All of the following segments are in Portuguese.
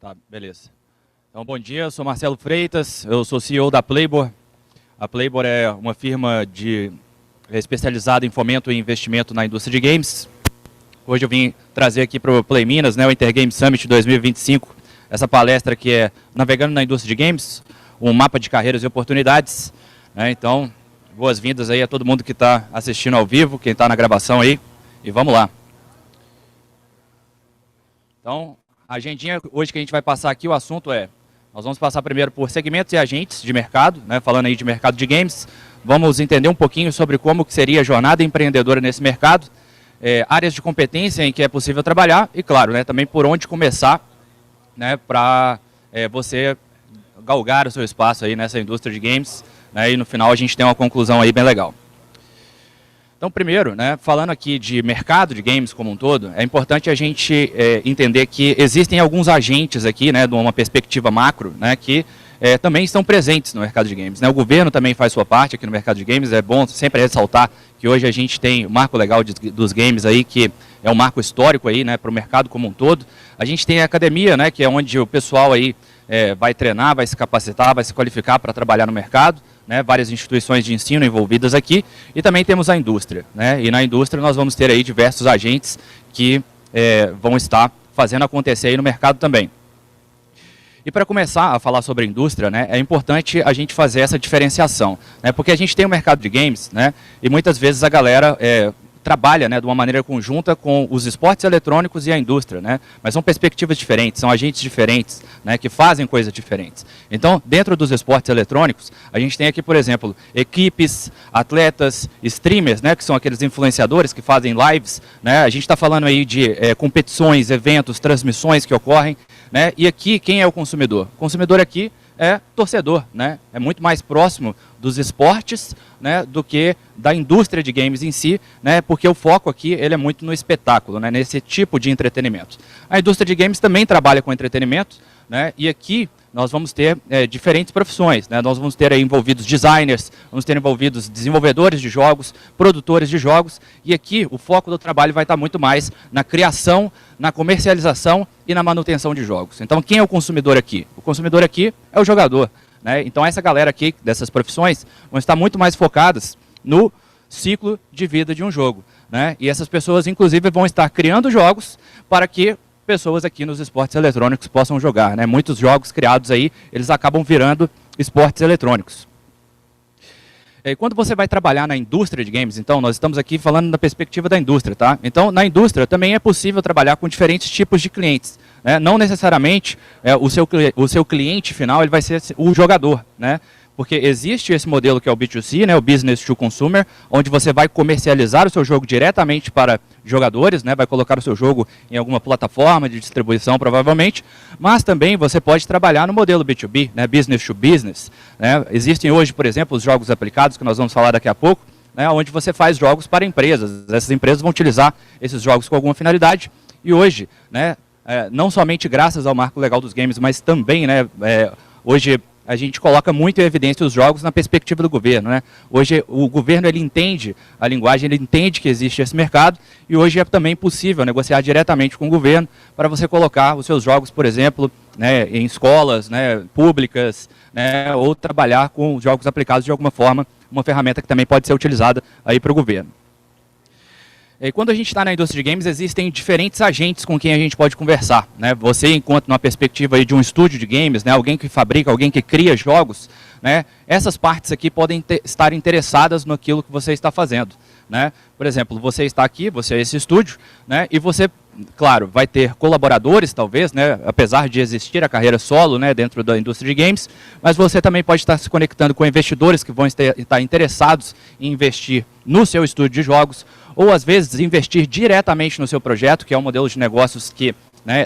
Tá, beleza. Então, bom dia, eu sou Marcelo Freitas, eu sou CEO da Playbor. A Playbor é uma firma especializada em fomento e investimento na indústria de games. Hoje eu vim trazer aqui para o Play Minas, o Intergame Summit 2025, essa palestra que é Navegando na Indústria de Games, um mapa de carreiras e oportunidades. Então, boas-vindas aí a todo mundo que está assistindo ao vivo, quem está na gravação aí, e vamos lá. Então, a agendinha hoje que a gente vai passar aqui, o assunto é, nós vamos passar primeiro por segmentos e agentes de mercado, falando aí de mercado de games, vamos entender um pouquinho sobre como que seria a jornada empreendedora nesse mercado, áreas de competência em que é possível trabalhar e, claro, também por onde começar para você galgar o seu espaço aí nessa indústria de games, e no final a gente tem uma conclusão aí bem legal. Então, primeiro, falando aqui de mercado de games como um todo, é importante a gente entender que existem alguns agentes aqui, de uma perspectiva macro, que também estão presentes no mercado de games. O governo também faz sua parte aqui no mercado de games, é bom sempre ressaltar que hoje a gente tem o marco legal dos games aí, que é um marco histórico aí, para o mercado como um todo. A gente tem a academia, que é onde o pessoal aí vai treinar, vai se capacitar, vai se qualificar para trabalhar no mercado. Várias instituições de ensino envolvidas aqui, e também temos a indústria. E na indústria nós vamos ter aí diversos agentes que vão estar fazendo acontecer aí no mercado também. E para começar a falar sobre a indústria, é importante a gente fazer essa diferenciação, porque a gente tem o mercado de games, e muitas vezes a galera trabalha de uma maneira conjunta com os esportes eletrônicos e a indústria, mas são perspectivas diferentes, são agentes diferentes, que fazem coisas diferentes. Então, dentro dos esportes eletrônicos, a gente tem aqui, por exemplo, equipes, atletas, streamers, que são aqueles influenciadores que fazem lives, a gente está falando aí de competições, eventos, transmissões que ocorrem, e aqui, quem é o consumidor? O consumidor aqui é torcedor, é muito mais próximo dos esportes do que da indústria de games em si, porque o foco aqui ele é muito no espetáculo, nesse tipo de entretenimento. A indústria de games também trabalha com entretenimento, e aqui nós vamos ter diferentes profissões, nós vamos ter aí envolvidos designers, vamos ter envolvidos desenvolvedores de jogos, produtores de jogos, e aqui o foco do trabalho vai estar muito mais na criação, na comercialização e na manutenção de jogos. Então, quem é o consumidor aqui? O consumidor aqui é o jogador. Então, essa galera aqui, dessas profissões, vão estar muito mais focadas no ciclo de vida de um jogo. E essas pessoas, inclusive, vão estar criando jogos para que pessoas aqui nos esportes eletrônicos possam jogar. Muitos jogos criados aí, eles acabam virando esportes eletrônicos. E quando você vai trabalhar na indústria de games, então, nós estamos aqui falando da perspectiva da indústria, tá? Então, na indústria também é possível trabalhar com diferentes tipos de clientes. Não necessariamente o seu cliente final ele vai ser o jogador, porque existe esse modelo que é o B2C, o Business to Consumer, onde você vai comercializar o seu jogo diretamente para jogadores, vai colocar o seu jogo em alguma plataforma de distribuição, provavelmente, mas também você pode trabalhar no modelo B2B, Business to Business. Existem hoje, por exemplo, os jogos aplicados, que nós vamos falar daqui a pouco, onde você faz jogos para empresas. Essas empresas vão utilizar esses jogos com alguma finalidade, e hoje, não somente graças ao marco legal dos games, mas também, hoje a gente coloca muito em evidência os jogos na perspectiva do governo. Hoje o governo ele entende a linguagem, ele entende que existe esse mercado, e hoje é também possível negociar diretamente com o governo para você colocar os seus jogos, por exemplo, em escolas públicas, ou trabalhar com jogos aplicados de alguma forma, uma ferramenta que também pode ser utilizada aí para o governo. E quando a gente está na indústria de games, existem diferentes agentes com quem a gente pode conversar. Você, enquanto numa perspectiva aí de um estúdio de games, alguém que fabrica, alguém que cria jogos, essas partes aqui podem estar interessadas naquilo que você está fazendo. Por exemplo, você está aqui, você é esse estúdio, e você, claro, vai ter colaboradores, talvez, apesar de existir a carreira solo dentro da indústria de games, mas você também pode estar se conectando com investidores que vão estar interessados em investir no seu estúdio de jogos, ou às vezes investir diretamente no seu projeto, que é um modelo de negócios que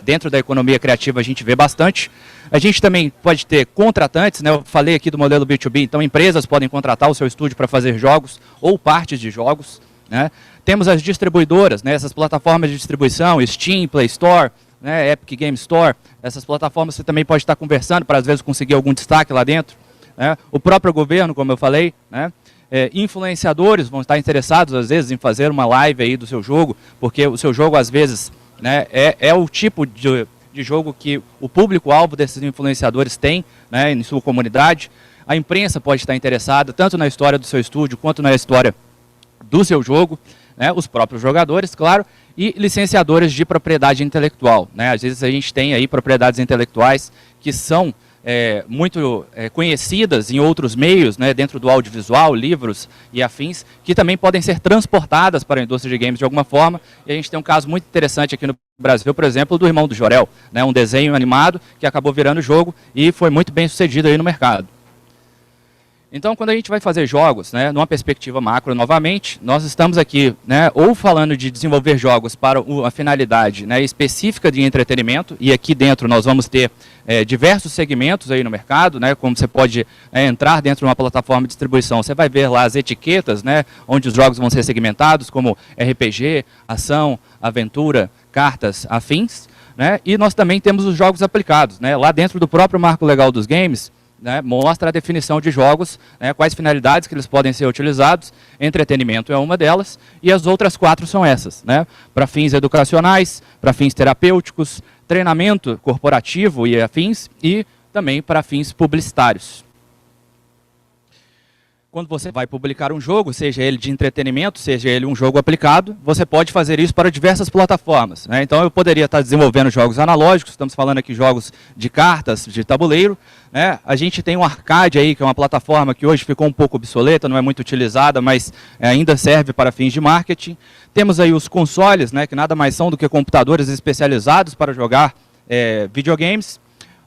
dentro da economia criativa a gente vê bastante. A gente também pode ter contratantes, eu falei aqui do modelo B2B, então empresas podem contratar o seu estúdio para fazer jogos ou partes de jogos. Temos as distribuidoras, essas plataformas de distribuição, Steam, Play Store, Epic Game Store, essas plataformas você também pode estar conversando para às vezes conseguir algum destaque lá dentro. O próprio governo, como eu falei, influenciadores vão estar interessados às vezes em fazer uma live aí do seu jogo, porque o seu jogo às vezes é o tipo de de jogo que o público-alvo desses influenciadores tem, né, em sua comunidade. A imprensa pode estar interessada tanto na história do seu estúdio quanto na história do seu jogo, né, os próprios jogadores, claro, e licenciadores de propriedade intelectual, né? Às vezes a gente tem aí propriedades intelectuais que são muito conhecidas em outros meios, né, dentro do audiovisual, livros e afins, que também podem ser transportadas para a indústria de games de alguma forma. E a gente tem um caso muito interessante aqui no Brasil, por exemplo, do Irmão do Jorel, né, um desenho animado que acabou virando jogo e foi muito bem sucedido aí no mercado. Então, quando a gente vai fazer jogos, né, numa perspectiva macro novamente, nós estamos aqui, né, ou falando de desenvolver jogos para uma finalidade, né, específica de entretenimento, e aqui dentro nós vamos ter diversos segmentos aí no mercado, né, como você pode entrar dentro de uma plataforma de distribuição, você vai ver lá as etiquetas, né, onde os jogos vão ser segmentados, como RPG, ação, aventura, cartas, afins, né, e nós também temos os jogos aplicados, né, lá dentro do próprio marco legal dos games, né, mostra a definição de jogos, né, quais finalidades que eles podem ser utilizados, entretenimento é uma delas, e as outras 4 são essas, né, para fins educacionais, para fins terapêuticos, treinamento corporativo e afins, e também para fins publicitários. Quando você vai publicar um jogo, seja ele de entretenimento, seja ele um jogo aplicado, você pode fazer isso para diversas plataformas, né? Então eu poderia estar desenvolvendo jogos analógicos, estamos falando aqui jogos de cartas, de tabuleiro, né? A gente tem um arcade aí, que é uma plataforma que hoje ficou um pouco obsoleta, não é muito utilizada, mas ainda serve para fins de marketing. Temos aí os consoles, né, que nada mais são do que computadores especializados para jogar videogames.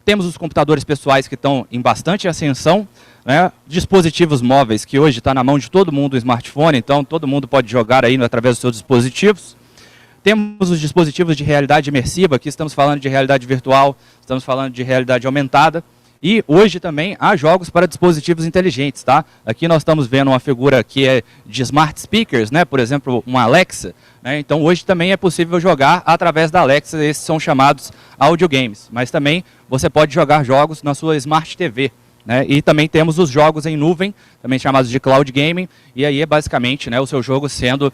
Temos os computadores pessoais que estão em bastante ascensão, né? Dispositivos móveis, que hoje está na mão de todo mundo o smartphone, então todo mundo pode jogar aí através dos seus dispositivos. Temos os dispositivos de realidade imersiva, aqui estamos falando de realidade virtual, estamos falando de realidade aumentada. E hoje também há jogos para dispositivos inteligentes, tá? Aqui nós estamos vendo uma figura que é de smart speakers, né? Por exemplo, uma Alexa, né? Então hoje também é possível jogar através da Alexa, esses são chamados audiogames. Mas também você pode jogar jogos na sua Smart TV, né? E também temos os jogos em nuvem, também chamados de cloud gaming, e aí é basicamente, né, o seu jogo sendo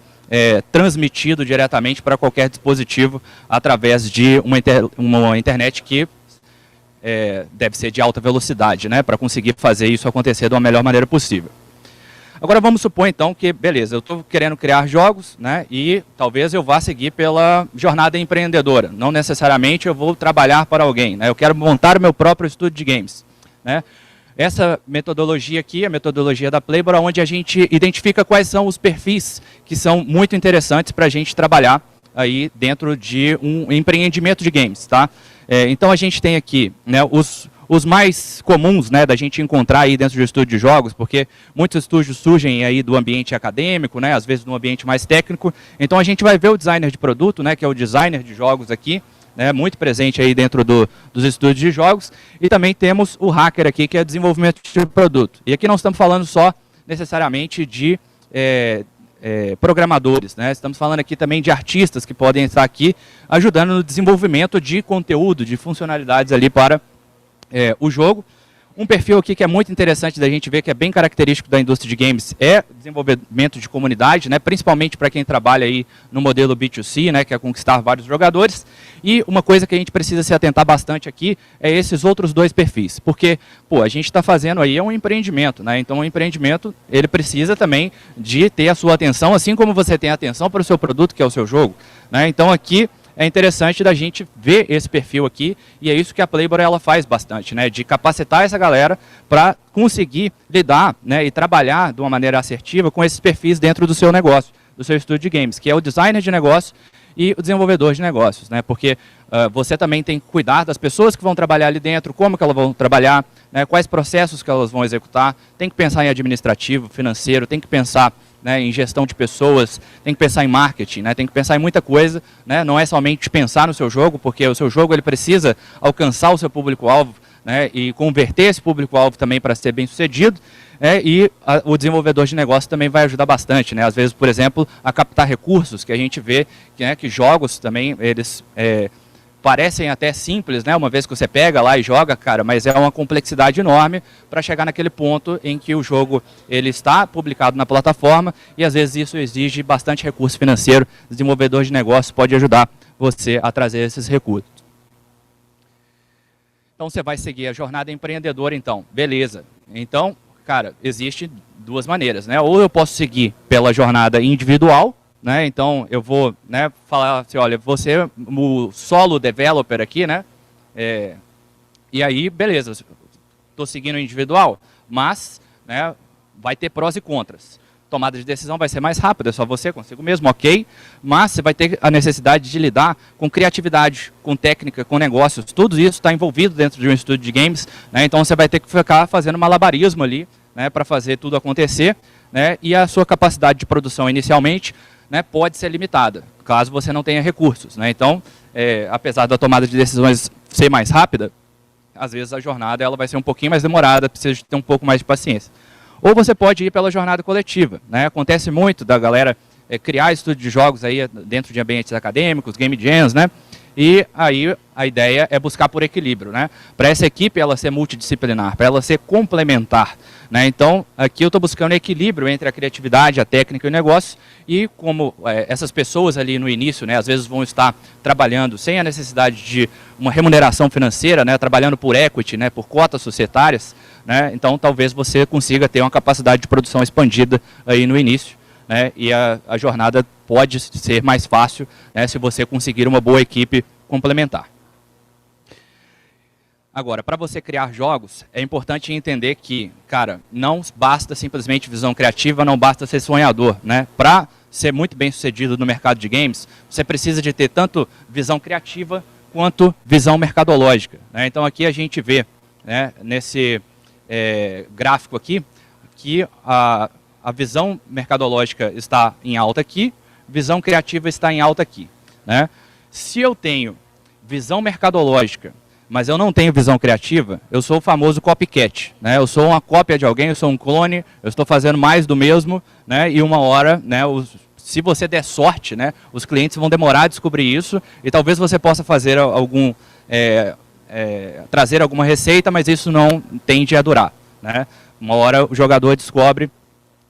transmitido diretamente para qualquer dispositivo através de uma internet que deve ser de alta velocidade, né, para conseguir fazer isso acontecer de uma melhor maneira possível. Agora vamos supor então que, beleza, eu estou querendo criar jogos, né, e talvez eu vá seguir pela jornada empreendedora. Não necessariamente eu vou trabalhar para alguém, né, eu quero montar o meu próprio estúdio de games, né. Essa metodologia aqui, a metodologia da Playboy, onde a gente identifica quais são os perfis que são muito interessantes para a gente trabalhar aí dentro de um empreendimento de games, tá? Então a gente tem aqui, né, os mais comuns, né, da gente encontrar aí dentro do estúdio de jogos, porque muitos estúdios surgem aí do ambiente acadêmico, né, às vezes no ambiente mais técnico. Então a gente vai ver o designer de produto, né, que é o designer de jogos aqui, né, muito presente aí dentro dos estúdios de jogos, e também temos o hacker aqui, que é desenvolvimento de produto. E aqui não estamos falando só necessariamente de programadores, né? Estamos falando aqui também de artistas que podem estar aqui ajudando no desenvolvimento de conteúdo, de funcionalidades ali para o jogo. Um perfil aqui que é muito interessante da gente ver, que é bem característico da indústria de games, é desenvolvimento de comunidade, né, principalmente para quem trabalha aí no modelo B2C, né, que é conquistar vários jogadores. E uma coisa que a gente precisa se atentar bastante aqui é esses outros 2 perfis, porque pô, a gente está fazendo aí um empreendimento, né, então o empreendimento ele precisa também de ter a sua atenção, assim como você tem atenção para o seu produto, que é o seu jogo, né, então aqui é interessante da gente ver esse perfil aqui, e é isso que a Playboy ela faz bastante, né, de capacitar essa galera para conseguir lidar, né, e trabalhar de uma maneira assertiva com esses perfis dentro do seu negócio, do seu estúdio de games, que é o designer de negócio e o desenvolvedor de negócios, né, porque você também tem que cuidar das pessoas que vão trabalhar ali dentro, como que elas vão trabalhar, né, quais processos que elas vão executar, tem que pensar em administrativo, financeiro, tem que pensar, né, em gestão de pessoas, tem que pensar em marketing, né, tem que pensar em muita coisa, né, não é somente pensar no seu jogo, porque o seu jogo ele precisa alcançar o seu público-alvo, né, e converter esse público-alvo também para ser bem sucedido, e o desenvolvedor de negócio também vai ajudar bastante, né, às vezes, por exemplo, a captar recursos, que a gente vê que jogos também, eles parecem até simples, né, uma vez que você pega lá e joga, cara, mas é uma complexidade enorme para chegar naquele ponto em que o jogo ele está publicado na plataforma e às vezes isso exige bastante recurso financeiro. O desenvolvedor de negócio pode ajudar você a trazer esses recursos. Então você vai seguir a jornada empreendedora, então, beleza. Então, cara, existe duas maneiras, né? Ou eu posso seguir pela jornada individual, né? Então eu vou, né, falar assim, olha, você é o solo developer aqui, né? E aí, beleza, estou seguindo o individual, mas, né, vai ter prós e contras. Tomada de decisão vai ser mais rápida, é só você, consigo mesmo, ok, mas você vai ter a necessidade de lidar com criatividade, com técnica, com negócios, tudo isso está envolvido dentro de um estúdio de games, né, então você vai ter que ficar fazendo malabarismo ali, né, para fazer tudo acontecer, né, e a sua capacidade de produção inicialmente, né, pode ser limitada, caso você não tenha recursos, né, então, apesar da tomada de decisões ser mais rápida, às vezes a jornada ela vai ser um pouquinho mais demorada, precisa ter um pouco mais de paciência. Ou você pode ir pela jornada coletiva, né? Acontece muito da galera criar estúdio de jogos aí dentro de ambientes acadêmicos, game jams, né? E aí a ideia é buscar por equilíbrio, né? Para essa equipe ela ser multidisciplinar, para ela ser complementar, né? Então aqui eu estou buscando equilíbrio entre a criatividade, a técnica e o negócio, e como essas pessoas ali no início, né, às vezes vão estar trabalhando sem a necessidade de uma remuneração financeira, né, trabalhando por equity, né, por cotas societárias, né, então talvez você consiga ter uma capacidade de produção expandida aí no início, né, e a jornada pode ser mais fácil, né, se você conseguir uma boa equipe complementar. Agora, para você criar jogos, é importante entender que, cara, não basta simplesmente visão criativa, não basta ser sonhador, né? Para ser muito bem sucedido no mercado de games, você precisa de ter tanto visão criativa quanto visão mercadológica, né? Então aqui a gente vê, né, nesse gráfico aqui, que a visão mercadológica está em alta aqui, visão criativa está em alta aqui, né? Se eu tenho visão mercadológica, mas eu não tenho visão criativa, eu sou o famoso copycat, né? Eu sou uma cópia de alguém, eu sou um clone, eu estou fazendo mais do mesmo, né? E uma hora, né, se você der sorte, né, os clientes vão demorar a descobrir isso, e talvez você possa fazer trazer alguma receita, mas isso não tende a durar, né? Uma hora o jogador descobre,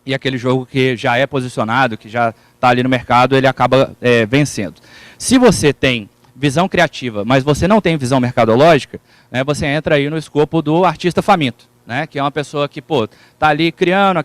e aquele jogo que já é posicionado, que já está ali no mercado, ele acaba vencendo. Se você tem visão criativa, mas você não tem visão mercadológica, né, você entra aí no escopo do artista faminto, né, que é uma pessoa que, pô, tá ali criando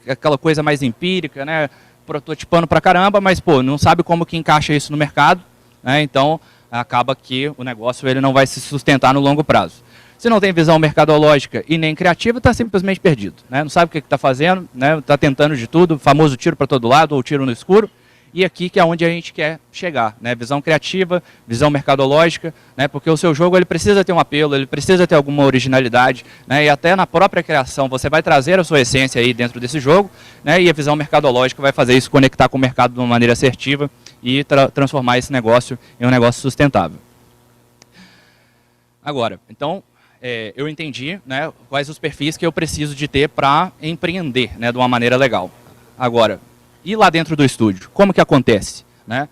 aquela coisa mais empírica, né, prototipando pra caramba, mas, pô, não sabe como que encaixa isso no mercado, né, então acaba que o negócio ele não vai se sustentar no longo prazo. Se não tem visão mercadológica e nem criativa, está simplesmente perdido, né, não sabe o que está fazendo, né, está tentando de tudo, famoso tiro para todo lado ou tiro no escuro. E aqui que é onde a gente quer chegar, né? Visão criativa, visão mercadológica, né? Porque o seu jogo ele precisa ter um apelo, ele precisa ter alguma originalidade, né? E até na própria criação você vai trazer a sua essência aí dentro desse jogo, né? E a visão mercadológica vai fazer isso conectar com o mercado de uma maneira assertiva e transformar esse negócio em um negócio sustentável. Agora, então, eu entendi, né, quais os perfis que eu preciso de ter para empreender, né, de uma maneira legal. Agora, e lá dentro do estúdio, como que acontece, né?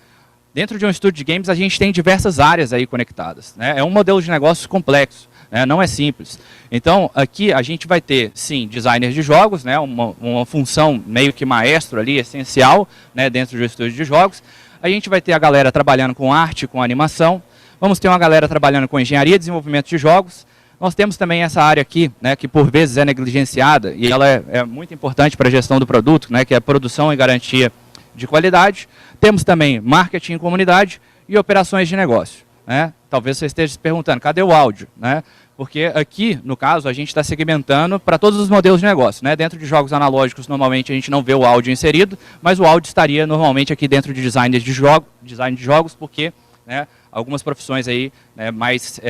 Dentro de um estúdio de games a gente tem diversas áreas aí conectadas, né? É um modelo de negócio complexo, né? Não é simples. Então aqui a gente vai ter, sim, designers de jogos, né? Uma função meio que maestro ali, essencial, né? Dentro de um estúdio de jogos. A gente vai ter a galera trabalhando com arte, com animação. Vamos ter uma galera trabalhando com engenharia e desenvolvimento de jogos. Nós temos também essa área aqui, né, que por vezes é negligenciada, e ela é muito importante para a gestão do produto, né, que é a produção e garantia de qualidade. Temos também marketing em comunidade e operações de negócio, né? Talvez você esteja se perguntando, cadê o áudio, né? Porque aqui, no caso, a gente está segmentando para todos os modelos de negócio, né? Dentro de jogos analógicos, normalmente a gente não vê o áudio inserido, mas o áudio estaria normalmente aqui dentro de design de jogos, porque, né, algumas profissões aí, né, mais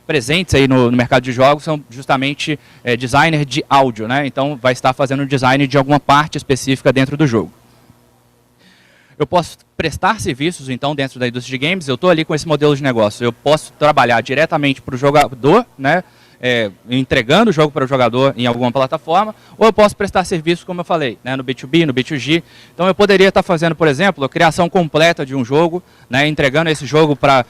presentes aí no mercado de jogos são justamente designer de áudio, né? Então vai estar fazendo design de alguma parte específica dentro do jogo. Eu posso prestar serviços, então, dentro da indústria de games, eu estou ali com esse modelo de negócio, eu posso trabalhar diretamente para o jogador, né, entregando o jogo para o jogador em alguma plataforma, ou eu posso prestar serviço, como eu falei, né, no B2B, no B2G. Então eu poderia estar fazendo, por exemplo, a criação completa de um jogo, né, entregando esse jogo para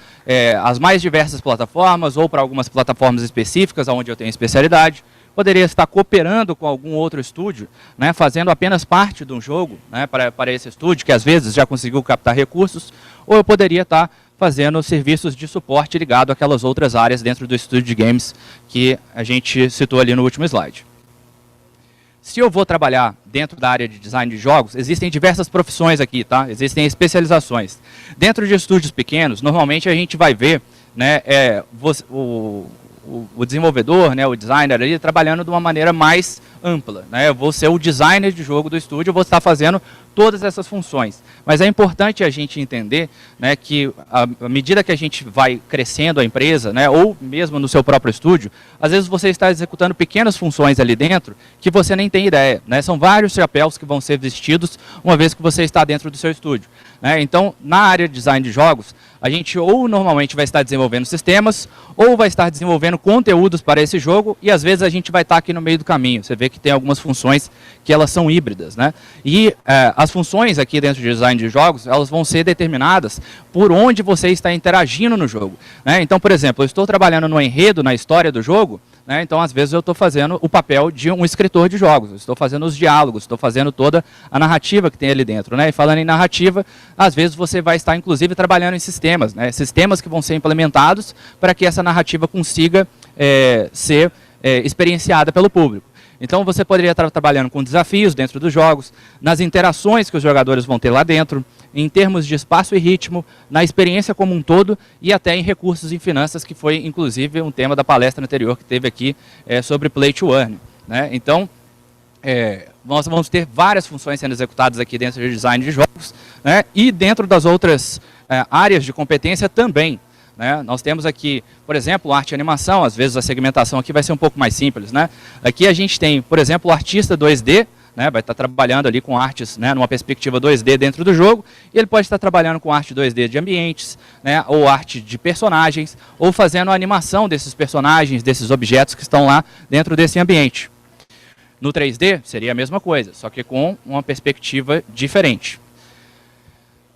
as mais diversas plataformas, ou para algumas plataformas específicas, onde eu tenho especialidade. Poderia estar cooperando com algum outro estúdio, né, fazendo apenas parte de um jogo, né, para esse estúdio, que às vezes já conseguiu captar recursos, ou eu poderia estar fazendo serviços de suporte ligado àquelas outras áreas dentro do estúdio de games que a gente citou ali no último slide. Se eu vou trabalhar dentro da área de design de jogos, existem diversas profissões aqui, tá? Existem especializações. Dentro de estúdios pequenos, normalmente a gente vai ver, né, o desenvolvedor, né, o designer ali, trabalhando de uma maneira mais ampla, né? Eu vou ser o designer de jogo do estúdio, eu vou estar fazendo todas essas funções. Mas é importante a gente entender, né, que à medida que a gente vai crescendo a empresa, né, ou mesmo no seu próprio estúdio, às vezes você está executando pequenas funções ali dentro que você nem tem ideia, né? São vários chapéus que vão ser vestidos uma vez que você está dentro do seu estúdio, né? Então, na área de design de jogos, a gente ou normalmente vai estar desenvolvendo sistemas, ou vai estar desenvolvendo conteúdos para esse jogo, e às vezes a gente vai estar aqui no meio do caminho. Você vê que tem algumas funções que elas são híbridas, né? E as funções aqui dentro de design de jogos, elas vão ser determinadas por onde você está interagindo no jogo, né? Então, por exemplo, eu estou trabalhando no enredo, na história do jogo, né? Então, às vezes, eu estou fazendo o papel de um escritor de jogos, eu estou fazendo os diálogos, estou fazendo toda a narrativa que tem ali dentro, né? E falando em narrativa, às vezes você vai estar, inclusive, trabalhando em sistemas, né? Sistemas que vão ser implementados para que essa narrativa consiga ser experienciada pelo público. Então, você poderia estar trabalhando com desafios dentro dos jogos, nas interações que os jogadores vão ter lá dentro, em termos de espaço e ritmo, na experiência como um todo e até em recursos e finanças, que foi, inclusive, um tema da palestra anterior que teve aqui sobre Play to Earn, né? Então, nós vamos ter várias funções sendo executadas aqui dentro de design de jogos, né? E dentro das outras áreas de competência também, né? Nós temos aqui, por exemplo, arte e animação. Às vezes a segmentação aqui vai ser um pouco mais simples, né? Aqui a gente tem, por exemplo, o artista 2D, né? Vai estar trabalhando ali com artes, né, numa perspectiva 2D dentro do jogo, e ele pode estar trabalhando com arte 2D de ambientes, né, ou arte de personagens, ou fazendo a animação desses personagens, desses objetos que estão lá dentro desse ambiente. No 3D seria a mesma coisa, só que com uma perspectiva diferente.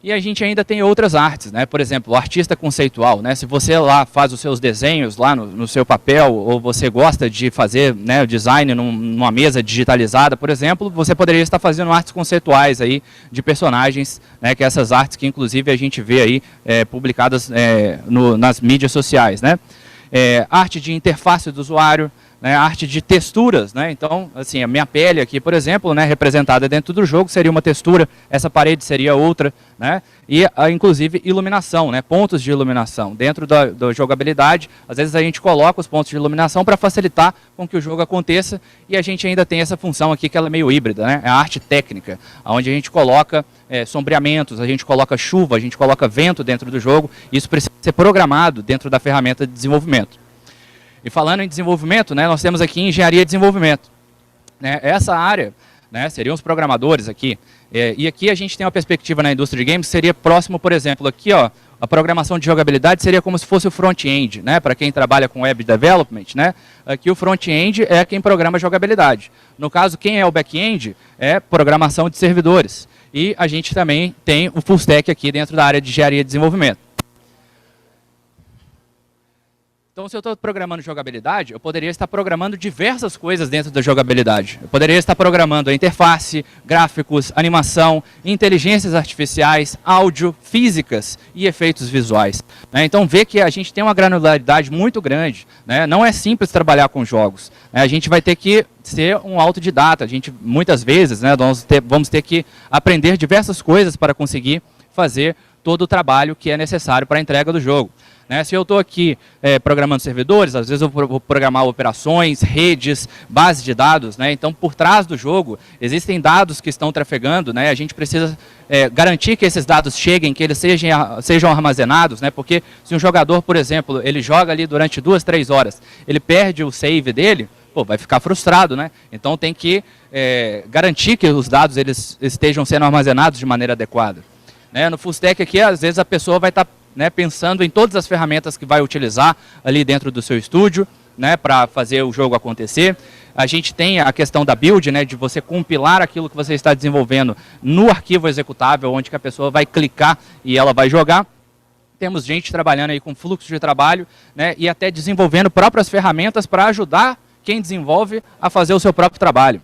E a gente ainda tem outras artes, né? Por exemplo, o artista conceitual, né? Se você lá faz os seus desenhos lá no seu papel, ou você gosta de fazer, né, o design numa mesa digitalizada, por exemplo, você poderia estar fazendo artes conceituais aí de personagens, né? Que é essas artes que inclusive a gente vê aí publicadas nas mídias sociais, né? Arte de interface do usuário, né, arte de texturas, né? Então, assim, a minha pele aqui, por exemplo, né, representada dentro do jogo, seria uma textura, essa parede seria outra, né? E, inclusive, iluminação, né, pontos de iluminação. Dentro da jogabilidade, às vezes a gente coloca os pontos de iluminação para facilitar com que o jogo aconteça, e a gente ainda tem essa função aqui que ela é meio híbrida, né? É a arte técnica, onde a gente coloca sombreamentos, a gente coloca chuva, a gente coloca vento dentro do jogo, e isso precisa ser programado dentro da ferramenta de desenvolvimento. E falando em desenvolvimento, né, nós temos aqui engenharia de desenvolvimento, né? Essa área, né, seriam os programadores aqui. E aqui a gente tem uma perspectiva na indústria de games que seria próximo, por exemplo, aqui, ó, a programação de jogabilidade seria como se fosse o front-end, né, para quem trabalha com web development, né? Aqui o front-end é quem programa jogabilidade. No caso, quem é o back-end é programação de servidores. E a gente também tem o full stack aqui dentro da área de engenharia de desenvolvimento. Então, se eu estou programando jogabilidade, eu poderia estar programando diversas coisas dentro da jogabilidade. Eu poderia estar programando a interface, gráficos, animação, inteligências artificiais, áudio, físicas e efeitos visuais, né? Então, vê que a gente tem uma granularidade muito grande, né? Não é simples trabalhar com jogos, né? A gente vai ter que ser um autodidata. A gente, muitas vezes, né, vamos ter que aprender diversas coisas para conseguir fazer todo o trabalho que é necessário para a entrega do jogo, né? Se eu estou aqui programando servidores, às vezes eu vou programar operações, redes, bases de dados, né? Então, por trás do jogo, existem dados que estão trafegando, né? A gente precisa garantir que esses dados cheguem, que eles sejam armazenados, né? Porque se um jogador, por exemplo, ele joga ali durante 2, 3 horas, ele perde o save dele, pô, vai ficar frustrado, né? Então, tem que garantir que os dados eles estejam sendo armazenados de maneira adequada, né? No full stack aqui, às vezes a pessoa vai estar pensando em todas as ferramentas que vai utilizar ali dentro do seu estúdio, né, para fazer o jogo acontecer. A gente tem a questão da build, né, de você compilar aquilo que você está desenvolvendo no arquivo executável, onde que a pessoa vai clicar e ela vai jogar. Temos gente trabalhando aí com fluxo de trabalho, né, e até desenvolvendo próprias ferramentas para ajudar quem desenvolve a fazer o seu próprio trabalho.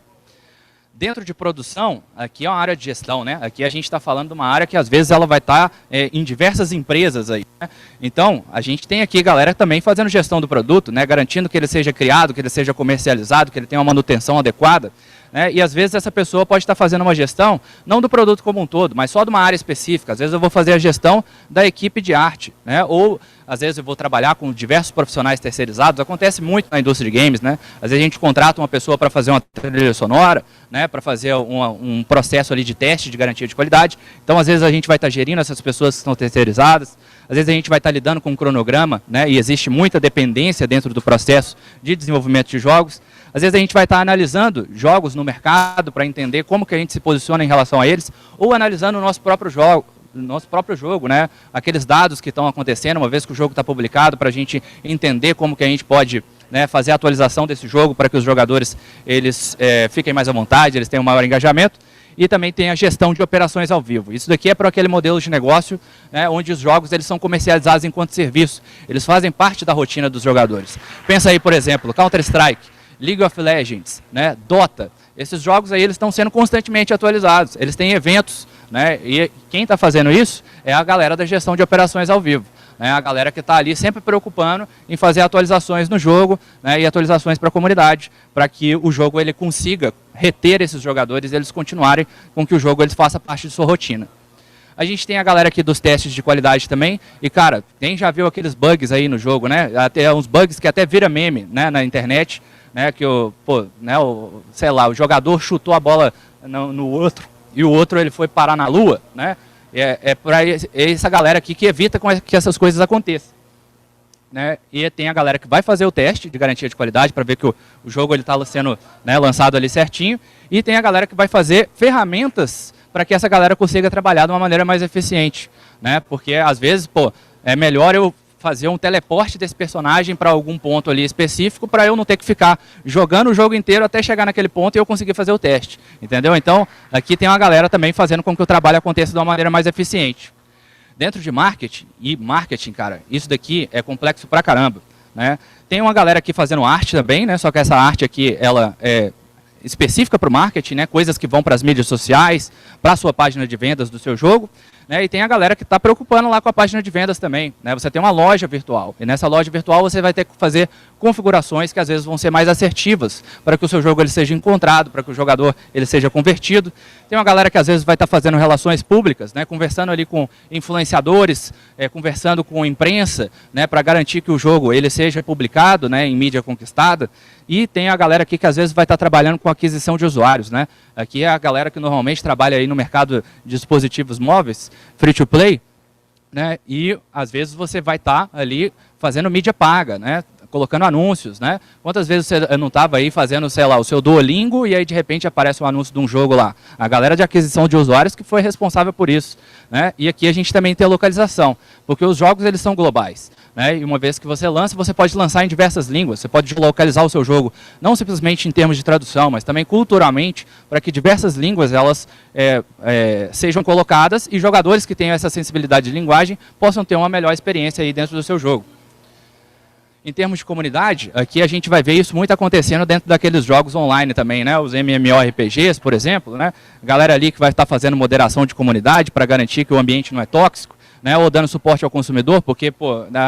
Dentro de produção, aqui é uma área de gestão, né? Aqui a gente está falando de uma área que às vezes ela vai estar em diversas empresas aí, né? Então, a gente tem aqui galera também fazendo gestão do produto, né? Garantindo que ele seja criado, que ele seja comercializado, que ele tenha uma manutenção adequada, né? E às vezes essa pessoa pode estar fazendo uma gestão, não do produto como um todo, mas só de uma área específica. Às vezes eu vou fazer a gestão da equipe de arte, né? Ou às vezes eu vou trabalhar com diversos profissionais terceirizados. Acontece muito na indústria de games, né? Às vezes a gente contrata uma pessoa para fazer uma trilha sonora, né? Para fazer um processo ali de teste de garantia de qualidade. Então, às vezes a gente vai estar gerindo essas pessoas que estão terceirizadas. Às vezes a gente vai estar lidando com um cronograma, né? E existe muita dependência dentro do processo de desenvolvimento de jogos. Às vezes a gente vai estar analisando jogos no mercado para entender como que a gente se posiciona em relação a eles, ou analisando o nosso próprio jogo, né? Aqueles dados que estão acontecendo, uma vez que o jogo está publicado, para a gente entender como que a gente pode, né, fazer a atualização desse jogo para que os jogadores eles fiquem mais à vontade, eles tenham um maior engajamento. E também tem a gestão de operações ao vivo. Isso daqui é para aquele modelo de negócio, né, onde os jogos eles são comercializados enquanto serviço. Eles fazem parte da rotina dos jogadores. Pensa aí, por exemplo, Counter-Strike, League of Legends, né, Dota. Esses jogos aí eles estão sendo constantemente atualizados. Eles têm eventos, né, e quem está fazendo isso é a galera da gestão de operações ao vivo. Né, a galera que está ali sempre preocupando em fazer atualizações no jogo, né, e atualizações para a comunidade, para que o jogo ele consiga reter esses jogadores e eles continuarem com que o jogo eles faça parte de sua rotina. A gente tem a galera aqui dos testes de qualidade também, e cara, quem já viu aqueles bugs aí no jogo, né? Até uns bugs que até vira meme, né, na internet, né, que sei lá, o jogador chutou a bola no outro e o outro ele foi parar na lua, né? É para essa galera aqui que evita que essas coisas aconteçam, né? E tem a galera que vai fazer o teste de garantia de qualidade para ver que o jogo está sendo, né, lançado ali certinho, e tem a galera que vai fazer ferramentas para que essa galera consiga trabalhar de uma maneira mais eficiente, né? Porque às vezes, é melhor eu fazer um teleporte desse personagem para algum ponto ali específico para eu não ter que ficar jogando o jogo inteiro até chegar naquele ponto e eu conseguir fazer o teste, entendeu? Então, aqui tem uma galera também fazendo com que o trabalho aconteça de uma maneira mais eficiente. Dentro de marketing, cara, isso daqui é complexo pra caramba, né? Tem uma galera aqui fazendo arte também, né? Só que essa arte aqui, ela é específica para o marketing, né? Coisas que vão para as mídias sociais, para a sua página de vendas do seu jogo, né? E tem a galera que está preocupando lá com a página de vendas também, né? Você tem uma loja virtual, e nessa loja virtual você vai ter que fazer configurações que às vezes vão ser mais assertivas para que o seu jogo ele seja encontrado, para que o jogador ele seja convertido. Tem uma galera que às vezes vai estar fazendo relações públicas, né? Conversando ali com influenciadores, conversando com imprensa, né? Para garantir que o jogo ele seja publicado, né? Em mídia conquistada. E tem a galera aqui que às vezes vai estar trabalhando com aquisição de usuários, né? Aqui é a galera que normalmente trabalha aí no mercado de dispositivos móveis, free to play, né? E às vezes você vai estar ali fazendo mídia paga, né? Colocando anúncios, né? Quantas vezes você não estava aí fazendo, sei lá, o seu Duolingo e aí de repente aparece um anúncio de um jogo lá? A galera de aquisição de usuários que foi responsável por isso, né? E aqui a gente também tem a localização, porque os jogos eles são globais, né? E uma vez que você lança, você pode lançar em diversas línguas, você pode localizar o seu jogo, não simplesmente em termos de tradução, mas também culturalmente, para que diversas línguas elas sejam colocadas e jogadores que tenham essa sensibilidade de linguagem possam ter uma melhor experiência aí dentro do seu jogo. Em termos de comunidade, aqui a gente vai ver isso muito acontecendo dentro daqueles jogos online também, né? Os MMORPGs, por exemplo, né? Galera ali que vai estar fazendo moderação de comunidade para garantir que o ambiente não é tóxico, né? Ou dando suporte ao consumidor, porque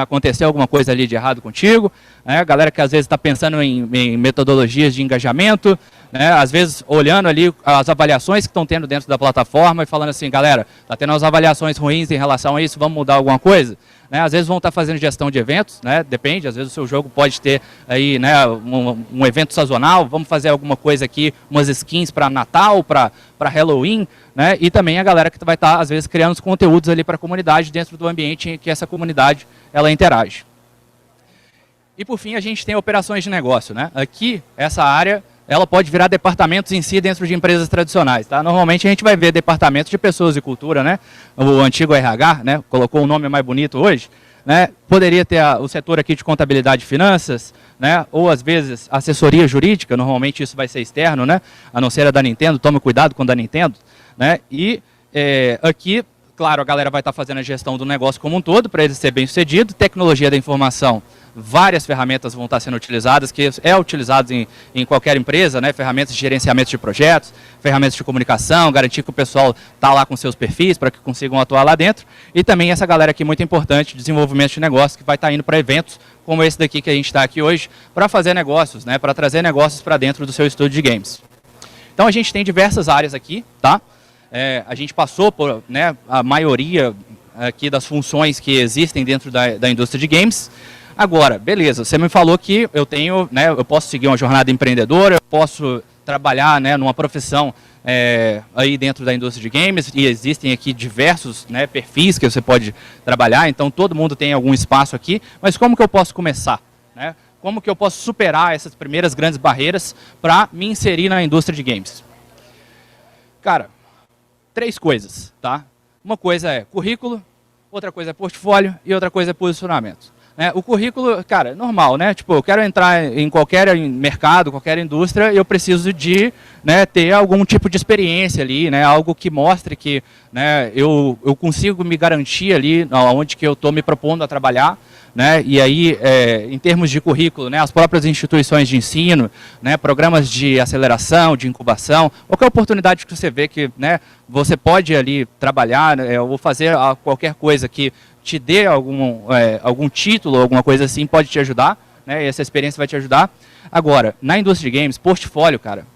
aconteceu alguma coisa ali de errado contigo, né? Galera que às vezes está pensando em metodologias de engajamento, né? Às vezes olhando ali as avaliações que estão tendo dentro da plataforma e falando assim, galera, está tendo as avaliações ruins em relação a isso, vamos mudar alguma coisa? Né, às vezes vão estar fazendo gestão de eventos, né, depende, às vezes o seu jogo pode ter aí, né, um evento sazonal, vamos fazer alguma coisa aqui, umas skins para Natal, para Halloween, né, e também a galera que vai estar, às vezes, criando os conteúdos ali para a comunidade, dentro do ambiente em que essa comunidade ela interage. E por fim a gente tem operações de negócio, né, aqui essa área ela pode virar departamentos em si dentro de empresas tradicionais, tá? Normalmente a gente vai ver departamentos de pessoas e cultura, né? O antigo RH, né? Colocou um nome mais bonito hoje, né? Poderia ter o setor aqui de contabilidade e finanças, né? Ou às vezes assessoria jurídica, normalmente isso vai ser externo, né? A não ser a da Nintendo, tome cuidado com a da Nintendo, né? E aqui Claro, a galera vai estar fazendo a gestão do negócio como um todo, para ele ser bem sucedido. Tecnologia da informação, várias ferramentas vão estar sendo utilizadas, que é utilizado em qualquer empresa, né? Ferramentas de gerenciamento de projetos, ferramentas de comunicação, garantir que o pessoal está lá com seus perfis para que consigam atuar lá dentro. E também essa galera aqui muito importante, desenvolvimento de negócio, que vai estar indo para eventos como esse daqui que a gente está aqui hoje, para fazer negócios, né? Para trazer negócios para dentro do seu estúdio de games. Então a gente tem diversas áreas aqui, tá? A gente passou por, né, a maioria aqui das funções que existem dentro da indústria de games. Agora, beleza, você me falou que eu tenho, né, eu posso seguir uma jornada empreendedora, eu posso trabalhar, né, numa profissão aí dentro da indústria de games, e existem aqui diversos, né, perfis que você pode trabalhar, então todo mundo tem algum espaço aqui, mas como que eu posso começar, né? Como que eu posso superar essas primeiras grandes barreiras para me inserir na indústria de games? Cara, 3 coisas, tá? Uma coisa é currículo, outra coisa é portfólio e outra coisa é posicionamento. O currículo, cara, é normal, né? Tipo, eu quero entrar em qualquer mercado, qualquer indústria, e eu preciso de, né, ter algum tipo de experiência ali, né? Algo que mostre que, né, eu consigo me garantir ali onde que eu estou me propondo a trabalhar. Né? E aí, em termos de currículo, né, as próprias instituições de ensino, né, programas de aceleração, de incubação, qualquer oportunidade que você vê que, né, você pode ali trabalhar, né, ou fazer qualquer coisa que te dê algum título, alguma coisa assim, pode te ajudar, né, e essa experiência vai te ajudar. Agora, na indústria de games, portfólio, cara,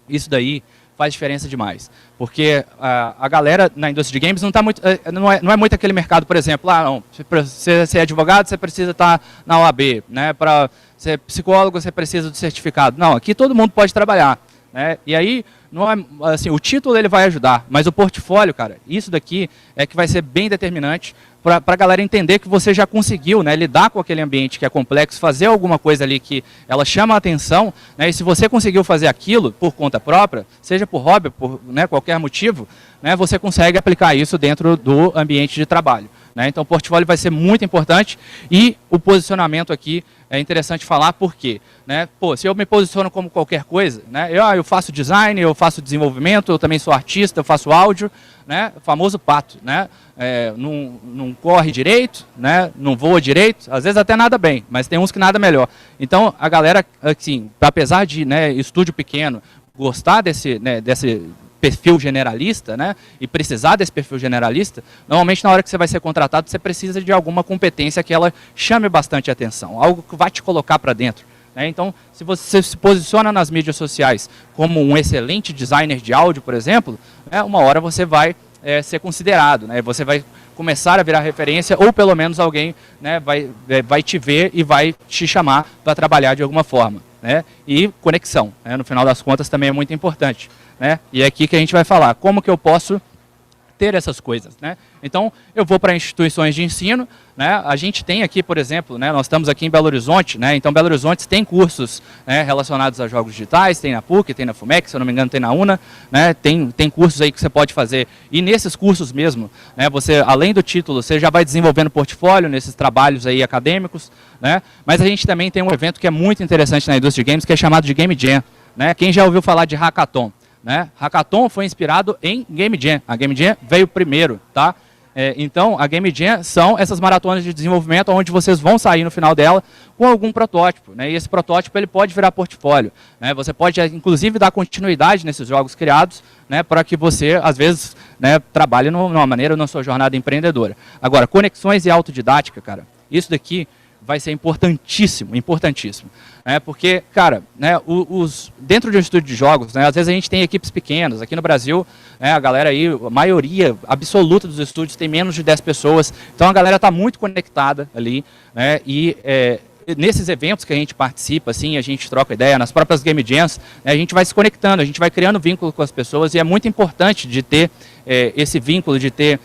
isso daí faz diferença demais. Porque a galera na indústria de games não, tá muito, não é muito aquele mercado, por exemplo, não, você é advogado, você precisa estar na OAB, né? Para ser psicólogo, você precisa do certificado. Não, aqui todo mundo pode trabalhar. Né? E aí, não é, assim, o título ele vai ajudar, mas o portfólio, cara, isso daqui é que vai ser bem determinante para a galera entender que você já conseguiu, né, lidar com aquele ambiente que é complexo, fazer alguma coisa ali que ela chama a atenção, né, e se você conseguiu fazer aquilo por conta própria, seja por hobby, por, né, qualquer motivo, né, você consegue aplicar isso dentro do ambiente de trabalho. Né? Então o portfólio vai ser muito importante e o posicionamento aqui é interessante falar por quê? Né? Pô, se eu me posiciono como qualquer coisa, né? eu faço design, eu faço desenvolvimento, eu também sou artista, eu faço áudio, né? O famoso pato, né? Não corre direito, né? Não voa direito, às vezes até nada bem, mas tem uns que nada melhor. Então a galera, assim, apesar de, né, estúdio pequeno, gostar desse perfil generalista, né, e precisar desse perfil generalista, normalmente na hora que você vai ser contratado, você precisa de alguma competência que ela chame bastante atenção, algo que vai te colocar para dentro. Né? Então, se você se posiciona nas mídias sociais como um excelente designer de áudio, por exemplo, né, uma hora você vai ser considerado, né, você vai começar a virar referência, ou pelo menos alguém, né, vai te ver e vai te chamar para trabalhar de alguma forma. Né? E conexão, né, no final das contas, também é muito importante. Né? E é aqui que a gente vai falar como que eu posso ter essas coisas. Né? Então, eu vou para instituições de ensino, né? A gente tem aqui, por exemplo, né, nós estamos aqui em Belo Horizonte, né? Então Belo Horizonte tem cursos, né, relacionados a jogos digitais, tem na PUC, tem na FUMEC, se eu não me engano tem na UNA, né? Tem cursos aí que você pode fazer, e nesses cursos mesmo, né, você, além do título, você já vai desenvolvendo portfólio nesses trabalhos aí acadêmicos, né? Mas a gente também tem um evento que é muito interessante na indústria de games, que é chamado de Game Jam. Né? Quem já ouviu falar de Hackathon? Né? Hackathon foi inspirado em Game Jam. A Game Jam veio primeiro, tá? Então, a Game Jam são essas maratonas de desenvolvimento onde vocês vão sair no final dela com algum protótipo. Né? E esse protótipo ele pode virar portfólio. Né? Você pode, inclusive, dar continuidade nesses jogos criados, né, para que você, às vezes, né, trabalhe numa maneira na sua jornada empreendedora. Agora, conexões e autodidática, cara, isso daqui vai ser importantíssimo, importantíssimo. Porque, cara, né, dentro de um estúdio de jogos, né, às vezes a gente tem equipes pequenas. Aqui no Brasil, né, a galera aí, a maioria absoluta dos estúdios tem menos de 10 pessoas. Então a galera está muito conectada ali. Né, e nesses eventos que a gente participa, assim, a gente troca ideia, nas próprias Game Jams, né, a gente vai se conectando, a gente vai criando vínculo com as pessoas. E é muito importante de ter esse vínculo, de ter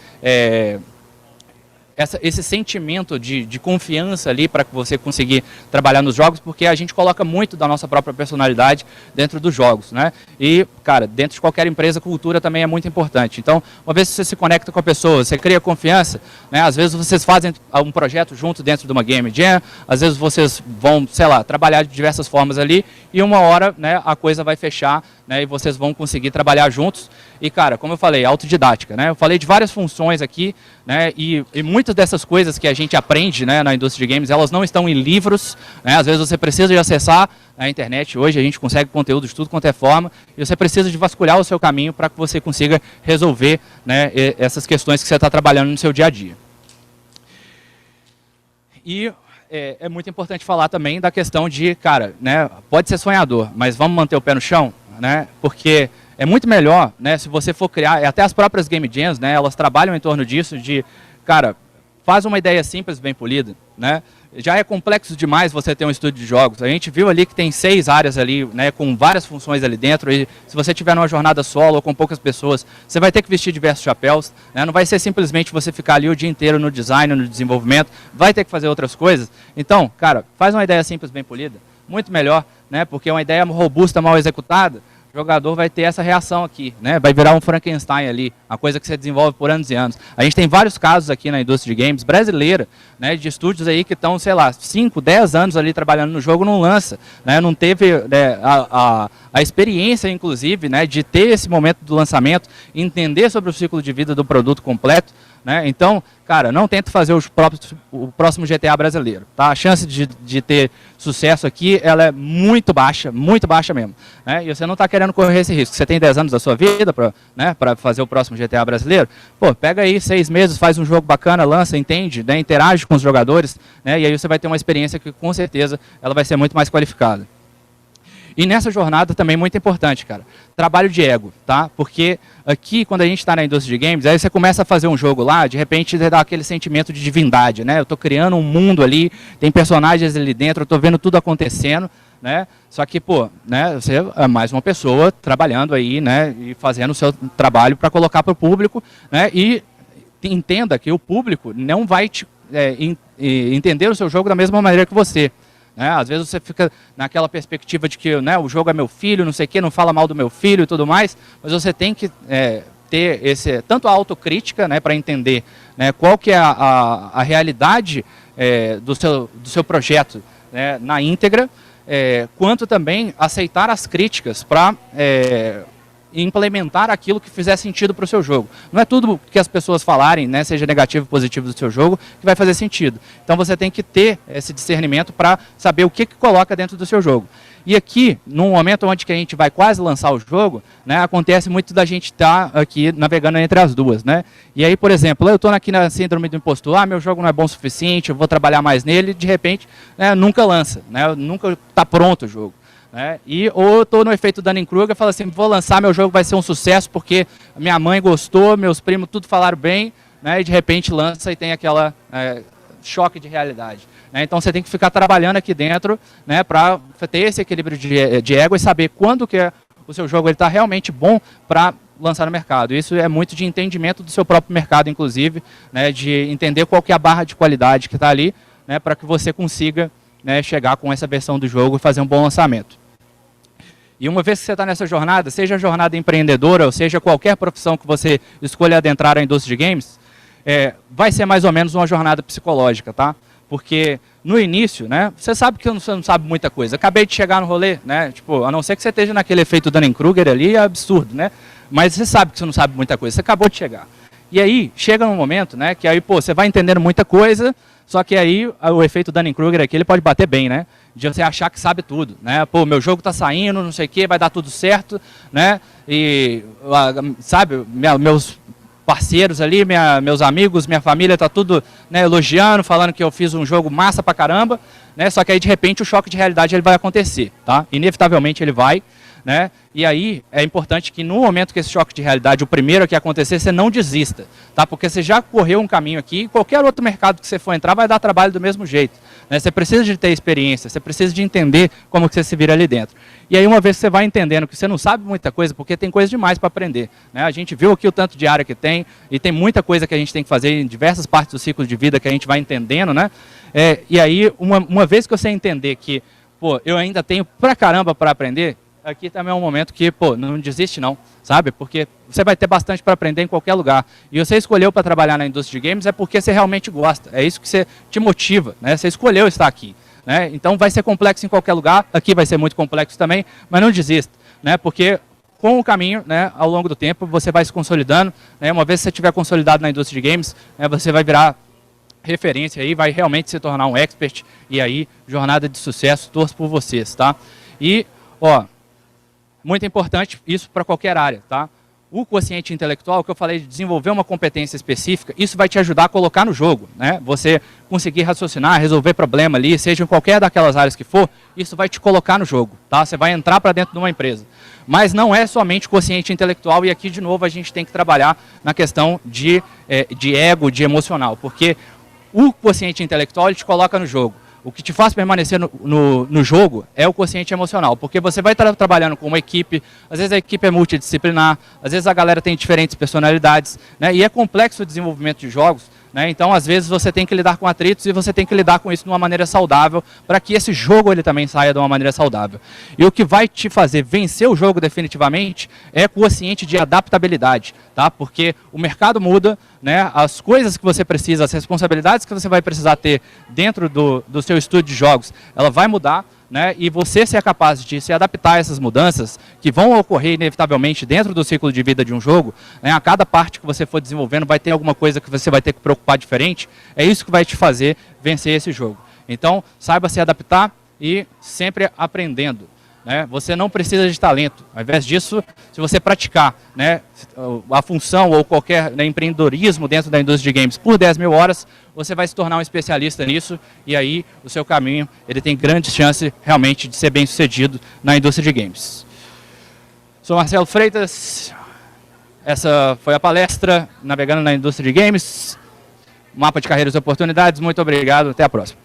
esse sentimento de confiança ali para que você conseguir trabalhar nos jogos, porque a gente coloca muito da nossa própria personalidade dentro dos jogos, né? E, cara, dentro de qualquer empresa, cultura também é muito importante. Então, uma vez que você se conecta com a pessoa, você cria confiança, né? Às vezes vocês fazem um projeto junto dentro de uma Game Jam, às vezes vocês vão, sei lá, trabalhar de diversas formas ali, e uma hora, né, a coisa vai fechar né, e vocês vão conseguir trabalhar juntos. E, cara, como eu falei, autodidática, né? Eu falei de várias funções aqui, né, e muitas dessas coisas que a gente aprende, né, na indústria de games, elas não estão em livros, né? Às vezes você precisa de acessar a internet, hoje a gente consegue conteúdo de tudo quanto é forma, e você precisa de vasculhar o seu caminho para que você consiga resolver, né, essas questões que você está trabalhando no seu dia a dia. E é muito importante falar também da questão de, cara, né, pode ser sonhador, mas vamos manter o pé no chão, né, porque é muito melhor, né, se você for criar, até as próprias game jams, né, elas trabalham em torno disso, de, cara, faz uma ideia simples, bem polida, né, já é complexo demais você ter um estúdio de jogos. A gente viu ali que tem 6 áreas ali, né, com várias funções ali dentro, e se você tiver numa jornada solo ou com poucas pessoas, você vai ter que vestir diversos chapéus, né, não vai ser simplesmente você ficar ali o dia inteiro no design, no desenvolvimento, vai ter que fazer outras coisas. Então, cara, faz uma ideia simples, bem polida, muito melhor, né, porque uma ideia robusta, mal executada, o jogador vai ter essa reação aqui, né? Vai virar um Frankenstein ali, uma coisa que você desenvolve por anos e anos. A gente tem vários casos aqui na indústria de games brasileira, né, de estúdios aí que estão, sei lá, 5, 10 anos ali trabalhando no jogo, não lança, né? Não teve, né, a experiência, inclusive, né, de ter esse momento do lançamento, entender sobre o ciclo de vida do produto completo, né? Então, cara, não tenta fazer o próximo GTA brasileiro, tá? A chance de ter sucesso aqui, ela é muito baixa mesmo, né? E você não está querendo correr esse risco. Você tem 10 anos da sua vida para, né, para fazer o próximo GTA brasileiro, pô, pega aí 6 meses, faz um jogo bacana, lança, entende, né, interage com os jogadores, né, e aí você vai ter uma experiência que com certeza ela vai ser muito mais qualificada. E nessa jornada também muito importante, cara, trabalho de ego, tá? Porque aqui, quando a gente está na indústria de games, aí você começa a fazer um jogo lá, de repente dá aquele sentimento de divindade, né? Eu estou criando um mundo ali, tem personagens ali dentro, eu estou vendo tudo acontecendo, né? Só que, pô, né, você é mais uma pessoa trabalhando aí, né, e fazendo o seu trabalho para colocar para o público, né? E entenda que o público não vai entender o seu jogo da mesma maneira que você. Né? Às vezes você fica naquela perspectiva de que, né, o jogo é meu filho, não sei o quê, não fala mal do meu filho e tudo mais, mas você tem que ter tanto a autocrítica, né, para entender, né, qual que é a realidade do seu projeto, né, na íntegra, quanto também aceitar as críticas para implementar aquilo que fizer sentido para o seu jogo. Não é tudo que as pessoas falarem, né, seja negativo ou positivo do seu jogo, que vai fazer sentido. Então você tem que ter esse discernimento para saber o que coloca dentro do seu jogo. E aqui, num momento onde que a gente vai quase lançar o jogo, né, acontece muito da gente estar aqui navegando entre as duas, né? E aí, por exemplo, eu estou aqui na síndrome do impostor, meu jogo não é bom o suficiente, eu vou trabalhar mais nele, e de repente, né, nunca lança, né, nunca está pronto o jogo. Ou eu estou no efeito Dunning-Kruger e falo assim, vou lançar, meu jogo vai ser um sucesso porque minha mãe gostou, meus primos tudo falaram bem, né, e de repente lança e tem aquela choque de realidade. Né? Então você tem que ficar trabalhando aqui dentro, né, para ter esse equilíbrio de ego e saber quando que o seu jogo está realmente bom para lançar no mercado. Isso é muito de entendimento do seu próprio mercado, inclusive, né, de entender qual que é a barra de qualidade que está ali, né, para que você consiga, né, chegar com essa versão do jogo e fazer um bom lançamento. E uma vez que você está nessa jornada, seja a jornada empreendedora, ou seja qualquer profissão que você escolha adentrar a indústria de games, vai ser mais ou menos uma jornada psicológica, tá? Porque no início, né, você sabe que você não sabe muita coisa. Acabei de chegar no rolê, né, tipo, a não ser que você esteja naquele efeito Dunning-Kruger ali, é absurdo, né? Mas você sabe que você não sabe muita coisa, você acabou de chegar. E aí, chega um momento, né, que aí, pô, você vai entendendo muita coisa, só que aí o efeito Dunning-Kruger aqui, ele pode bater bem, né? De você achar que sabe tudo, né? Pô, meu jogo tá saindo, não sei o que, vai dar tudo certo, né? E, sabe, meus parceiros ali, meus amigos, minha família, tá tudo, né, elogiando, falando que eu fiz um jogo massa pra caramba, né? Só que aí, de repente, o choque de realidade ele vai acontecer, tá? Inevitavelmente ele vai, né? E aí é importante que no momento que esse choque de realidade, o primeiro que acontecer, você não desista, tá? Porque você já correu um caminho aqui, qualquer outro mercado que você for entrar vai dar trabalho do mesmo jeito, né? Você precisa de ter experiência, você precisa de entender como que você se vira ali dentro. E aí uma vez que você vai entendendo que você não sabe muita coisa, porque tem coisa demais para aprender, né? A gente viu aqui o tanto de área que tem, e tem muita coisa que a gente tem que fazer em diversas partes do ciclo de vida que a gente vai entendendo, né? E aí, uma vez que você entender que, pô, eu ainda tenho pra caramba para aprender, aqui também é um momento que, pô, não desiste não, sabe? Porque você vai ter bastante para aprender em qualquer lugar. E você escolheu para trabalhar na indústria de games é porque você realmente gosta. É isso que você te motiva, né? Você escolheu estar aqui, né? Então vai ser complexo em qualquer lugar, aqui vai ser muito complexo também, mas não desista, né? Porque com o caminho, né, ao longo do tempo, você vai se consolidando, né, uma vez que você estiver consolidado na indústria de games, né, você vai virar referência aí, vai realmente se tornar um expert, e aí, jornada de sucesso, torço por vocês, tá? E, ó, muito importante isso para qualquer área, tá? O quociente intelectual, que eu falei de desenvolver uma competência específica, isso vai te ajudar a colocar no jogo, né? Você conseguir raciocinar, resolver problema ali, seja em qualquer daquelas áreas que for, isso vai te colocar no jogo, tá? Você vai entrar para dentro de uma empresa. Mas não é somente quociente intelectual, e aqui, de novo, a gente tem que trabalhar na questão de ego, de emocional, porque o quociente intelectual ele te coloca no jogo. O que te faz permanecer no jogo é o quociente emocional, porque você vai estar trabalhando com uma equipe, às vezes a equipe é multidisciplinar, às vezes a galera tem diferentes personalidades, né, e é complexo o desenvolvimento de jogos, né, então às vezes você tem que lidar com atritos e você tem que lidar com isso de uma maneira saudável, para que esse jogo ele também saia de uma maneira saudável. E o que vai te fazer vencer o jogo definitivamente é quociente de adaptabilidade, tá? Porque o mercado muda, né, as coisas que você precisa, as responsabilidades que você vai precisar ter dentro do seu estúdio de jogos, ela vai mudar, né, e você ser capaz de se adaptar a essas mudanças, que vão ocorrer inevitavelmente dentro do ciclo de vida de um jogo, né, a cada parte que você for desenvolvendo vai ter alguma coisa que você vai ter que preocupar diferente, é isso que vai te fazer vencer esse jogo. Então, saiba se adaptar e sempre aprendendo. Né? Você não precisa de talento. Ao invés disso, se você praticar, né, a função ou qualquer, né, empreendedorismo dentro da indústria de games por 10 mil horas, você vai se tornar um especialista nisso, e aí o seu caminho ele tem grandes chances realmente de ser bem sucedido na indústria de games. Sou Marcelo Freitas, essa foi a palestra Navegando na Indústria de Games, mapa de carreiras e oportunidades. Muito obrigado, até a próxima.